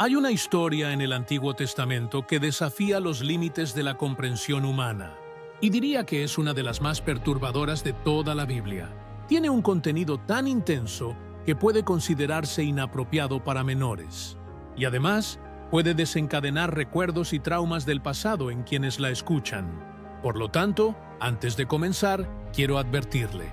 Hay una historia en el Antiguo Testamento que desafía los límites de la comprensión humana, y diría que es una de las más perturbadoras de toda la Biblia. Tiene un contenido tan intenso que puede considerarse inapropiado para menores, y además puede desencadenar recuerdos y traumas del pasado en quienes la escuchan. Por lo tanto, antes de comenzar, quiero advertirle: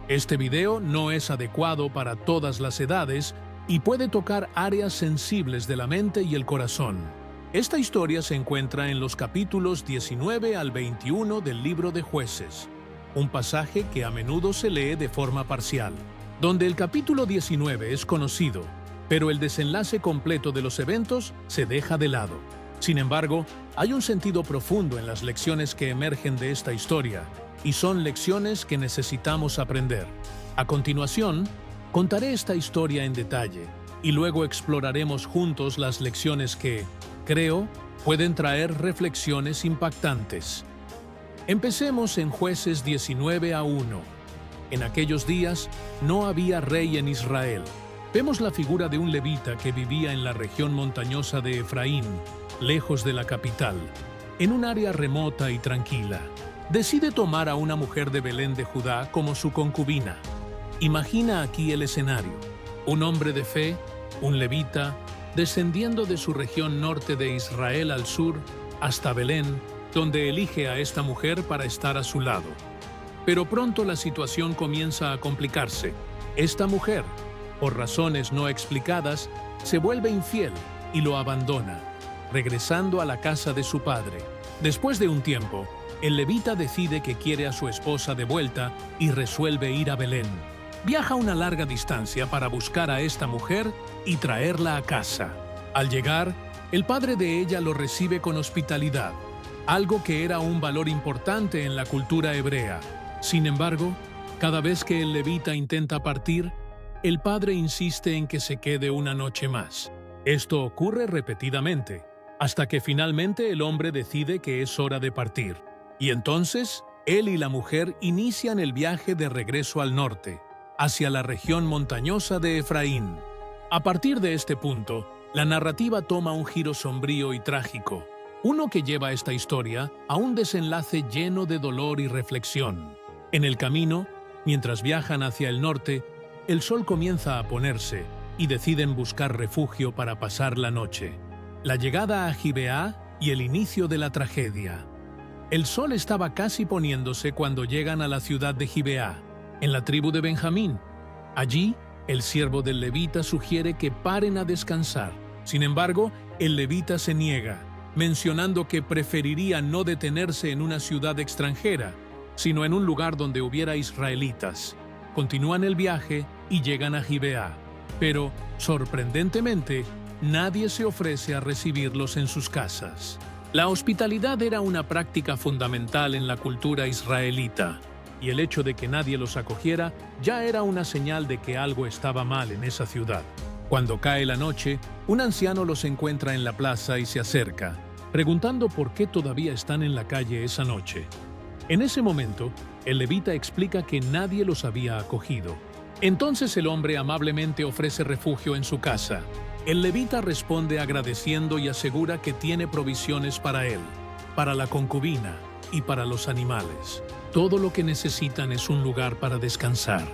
este video no es adecuado para todas las edades y puede tocar áreas sensibles de la mente y el corazón. Esta historia se encuentra en los capítulos 19 al 21 del libro de Jueces, un pasaje que a menudo se lee de forma parcial, donde el capítulo 19 es conocido, pero el desenlace completo de los eventos se deja de lado. Sin embargo, hay un sentido profundo en las lecciones que emergen de esta historia, y son lecciones que necesitamos aprender. A continuación, contaré esta historia en detalle, y luego exploraremos juntos las lecciones que, creo, pueden traer reflexiones impactantes. Empecemos en Jueces 19:1. En aquellos días no había rey en Israel. Vemos la figura de un levita que vivía en la región montañosa de Efraín, lejos de la capital, en un área remota y tranquila. Decide tomar a una mujer de Belén de Judá como su concubina. Imagina aquí el escenario: un hombre de fe, un levita, descendiendo de su región norte de Israel al sur, hasta Belén, donde elige a esta mujer para estar a su lado. Pero pronto la situación comienza a complicarse. Esta mujer, por razones no explicadas, se vuelve infiel y lo abandona, regresando a la casa de su padre. Después de un tiempo, el levita decide que quiere a su esposa de vuelta y resuelve ir a Belén. Viaja una larga distancia para buscar a esta mujer y traerla a casa. Al llegar, el padre de ella lo recibe con hospitalidad, algo que era un valor importante en la cultura hebrea. Sin embargo, cada vez que el levita intenta partir, el padre insiste en que se quede una noche más. Esto ocurre repetidamente, hasta que finalmente el hombre decide que es hora de partir. Y entonces, él y la mujer inician el viaje de regreso al norte, hacia la región montañosa de Efraín. A partir de este punto, la narrativa toma un giro sombrío y trágico, uno que lleva esta historia a un desenlace lleno de dolor y reflexión. En el camino, mientras viajan hacia el norte, el sol comienza a ponerse y deciden buscar refugio para pasar la noche. La llegada a Gibeá y el inicio de la tragedia. El sol estaba casi poniéndose cuando llegan a la ciudad de Gibeá, en la tribu de Benjamín. Allí, el siervo del levita sugiere que paren a descansar. Sin embargo, el levita se niega, mencionando que preferiría no detenerse en una ciudad extranjera, sino en un lugar donde hubiera israelitas. Continúan el viaje y llegan a Gibeá, pero, sorprendentemente, nadie se ofrece a recibirlos en sus casas. La hospitalidad era una práctica fundamental en la cultura israelita, y el hecho de que nadie los acogiera ya era una señal de que algo estaba mal en esa ciudad. Cuando cae la noche, un anciano los encuentra en la plaza y se acerca, preguntando por qué todavía están en la calle esa noche. En ese momento, el levita explica que nadie los había acogido. Entonces el hombre amablemente ofrece refugio en su casa. El levita responde agradeciendo y asegura que tiene provisiones para él, para la concubina y para los animales. Todo lo que necesitan es un lugar para descansar.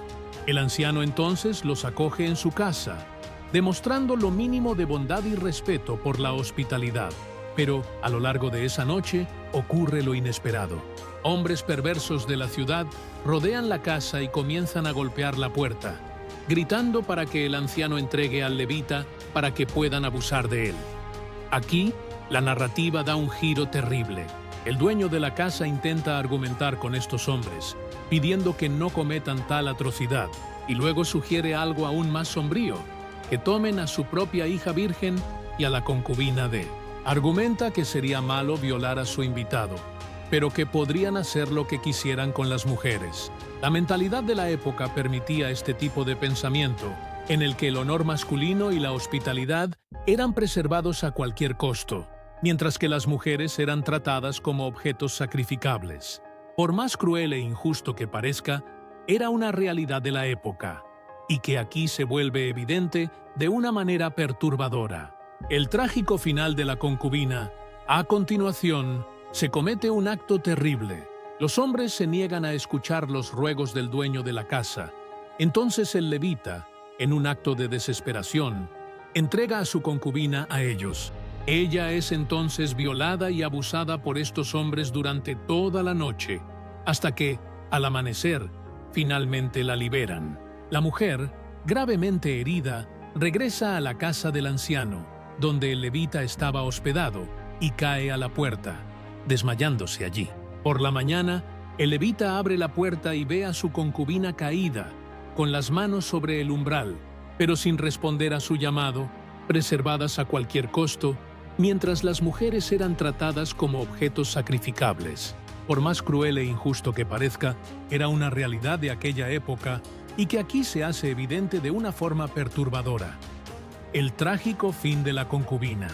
El anciano entonces los acoge en su casa, demostrando lo mínimo de bondad y respeto por la hospitalidad. Pero, a lo largo de esa noche, ocurre lo inesperado. Hombres perversos de la ciudad rodean la casa y comienzan a golpear la puerta, gritando para que el anciano entregue al levita para que puedan abusar de él. Aquí, la narrativa da un giro terrible. El dueño de la casa intenta argumentar con estos hombres, pidiendo que no cometan tal atrocidad, y luego sugiere algo aún más sombrío: que tomen a su propia hija virgen y a la concubina de. Argumenta que sería malo violar a su invitado, pero que podrían hacer lo que quisieran con las mujeres. La mentalidad de la época permitía este tipo de pensamiento, en el que el honor masculino y la hospitalidad eran preservados a cualquier costo, mientras que las mujeres eran tratadas como objetos sacrificables. Por más cruel e injusto que parezca, era una realidad de la época, y que aquí se vuelve evidente de una manera perturbadora. El trágico final de la concubina. A continuación, se comete un acto terrible. Los hombres se niegan a escuchar los ruegos del dueño de la casa. Entonces el levita, en un acto de desesperación, entrega a su concubina a ellos. Ella es entonces violada y abusada por estos hombres durante toda la noche, hasta que, al amanecer, finalmente la liberan. La mujer, gravemente herida, regresa a la casa del anciano, donde el levita estaba hospedado, y cae a la puerta, desmayándose allí. Por la mañana, el levita abre la puerta y ve a su concubina caída, con las manos sobre el umbral, pero sin responder a su llamado, preservadas a cualquier costo, mientras las mujeres eran tratadas como objetos sacrificables. Por más cruel e injusto que parezca, era una realidad de aquella época y que aquí se hace evidente de una forma perturbadora. El trágico fin de la concubina.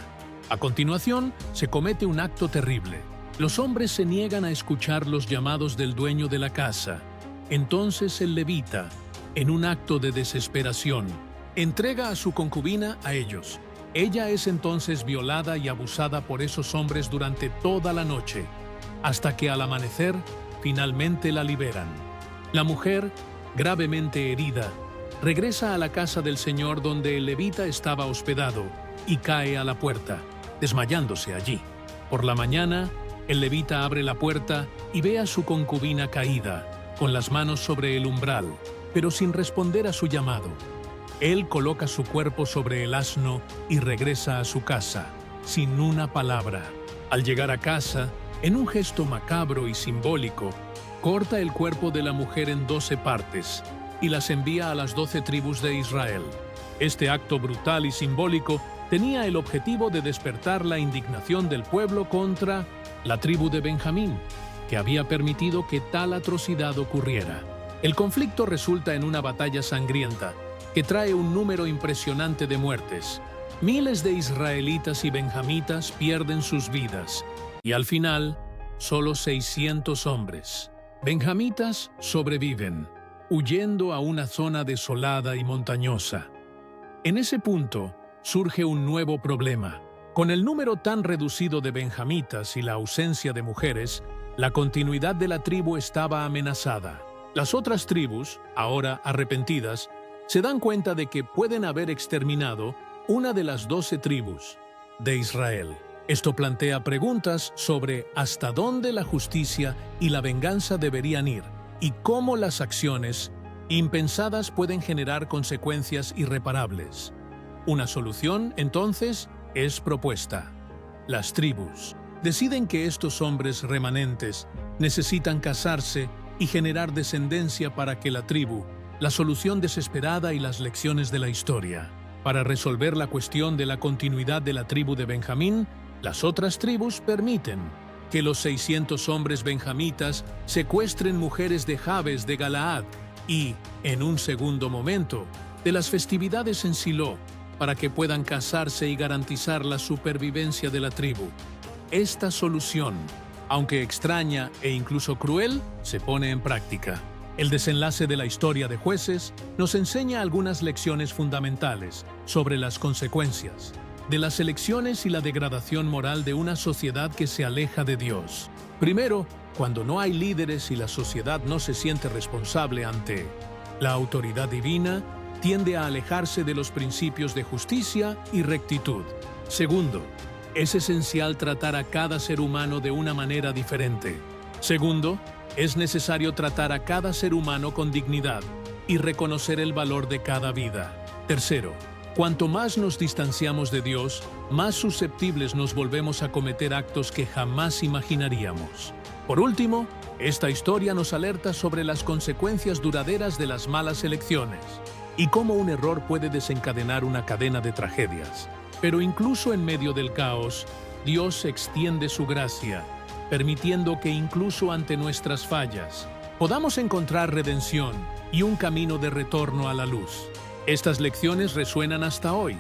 A continuación, se comete un acto terrible. Los hombres se niegan a escuchar los llamados del dueño de la casa. Entonces el levita, en un acto de desesperación, entrega a su concubina a ellos. Ella es entonces violada y abusada por esos hombres durante toda la noche, hasta que al amanecer, finalmente la liberan. La mujer, gravemente herida, regresa a la casa del Señor donde el levita estaba hospedado y cae a la puerta, desmayándose allí. Por la mañana, el levita abre la puerta y ve a su concubina caída, con las manos sobre el umbral, pero sin responder a su llamado. Él coloca su cuerpo sobre el asno y regresa a su casa, sin una palabra. Al llegar a casa, en un gesto macabro y simbólico, corta el cuerpo de la mujer en 12 partes y las envía a las 12 tribus de Israel. Este acto brutal y simbólico tenía el objetivo de despertar la indignación del pueblo contra la tribu de Benjamín, que había permitido que tal atrocidad ocurriera. El conflicto resulta en una batalla sangrienta, que trae un número impresionante de muertes. Miles de israelitas y benjamitas pierden sus vidas, y al final, solo 600 hombres. Benjamitas sobreviven, huyendo a una zona desolada y montañosa. En ese punto, surge un nuevo problema. Con el número tan reducido de benjamitas y la ausencia de mujeres, la continuidad de la tribu estaba amenazada. Las otras tribus, ahora arrepentidas, se dan cuenta de que pueden haber exterminado una de las 12 tribus de Israel. Esto plantea preguntas sobre hasta dónde la justicia y la venganza deberían ir y cómo las acciones impensadas pueden generar consecuencias irreparables. Una solución, entonces, es propuesta. Las tribus deciden que estos hombres remanentes necesitan casarse y generar descendencia para que la tribu, la solución desesperada y las lecciones de la historia. Para resolver la cuestión de la continuidad de la tribu de Benjamín, las otras tribus permiten que los 600 hombres benjamitas secuestren mujeres de Jabes de Galaad y, en un segundo momento, de las festividades en Silo, para que puedan casarse y garantizar la supervivencia de la tribu. Esta solución, aunque extraña e incluso cruel, se pone en práctica. El desenlace de la historia de Jueces nos enseña algunas lecciones fundamentales sobre las consecuencias de las elecciones y la degradación moral de una sociedad que se aleja de Dios. Primero, cuando no hay líderes y la sociedad no se siente responsable ante la autoridad divina, tiende a alejarse de los principios de justicia y rectitud. Segundo, es esencial tratar a cada ser humano de una manera diferente. Segundo, es necesario tratar a cada ser humano con dignidad y reconocer el valor de cada vida. Tercero, cuanto más nos distanciamos de Dios, más susceptibles nos volvemos a cometer actos que jamás imaginaríamos. Por último, esta historia nos alerta sobre las consecuencias duraderas de las malas elecciones y cómo un error puede desencadenar una cadena de tragedias. Pero incluso en medio del caos, Dios extiende su gracia, permitiendo que incluso ante nuestras fallas, podamos encontrar redención y un camino de retorno a la luz. Estas lecciones resuenan hasta hoy,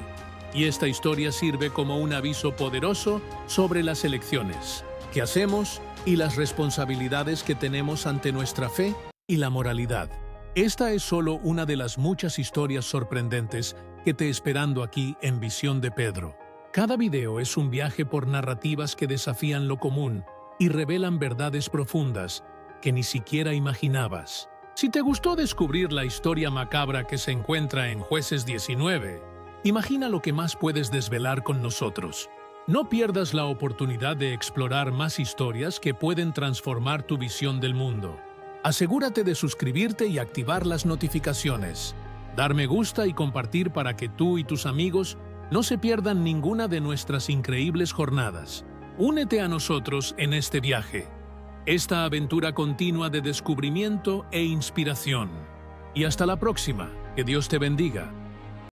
y esta historia sirve como un aviso poderoso sobre las elecciones que hacemos y las responsabilidades que tenemos ante nuestra fe y la moralidad. Esta es solo una de las muchas historias sorprendentes que te esperando aquí en Visión de Pedro. Cada video es un viaje por narrativas que desafían lo común y revelan verdades profundas que ni siquiera imaginabas. Si te gustó descubrir la historia macabra que se encuentra en Jueces 19, imagina lo que más puedes desvelar con nosotros. No pierdas la oportunidad de explorar más historias que pueden transformar tu visión del mundo. Asegúrate de suscribirte y activar las notificaciones, dar me gusta y compartir para que tú y tus amigos no se pierdan ninguna de nuestras increíbles jornadas. Únete a nosotros en este viaje, esta aventura continua de descubrimiento e inspiración. Y hasta la próxima. Que Dios te bendiga.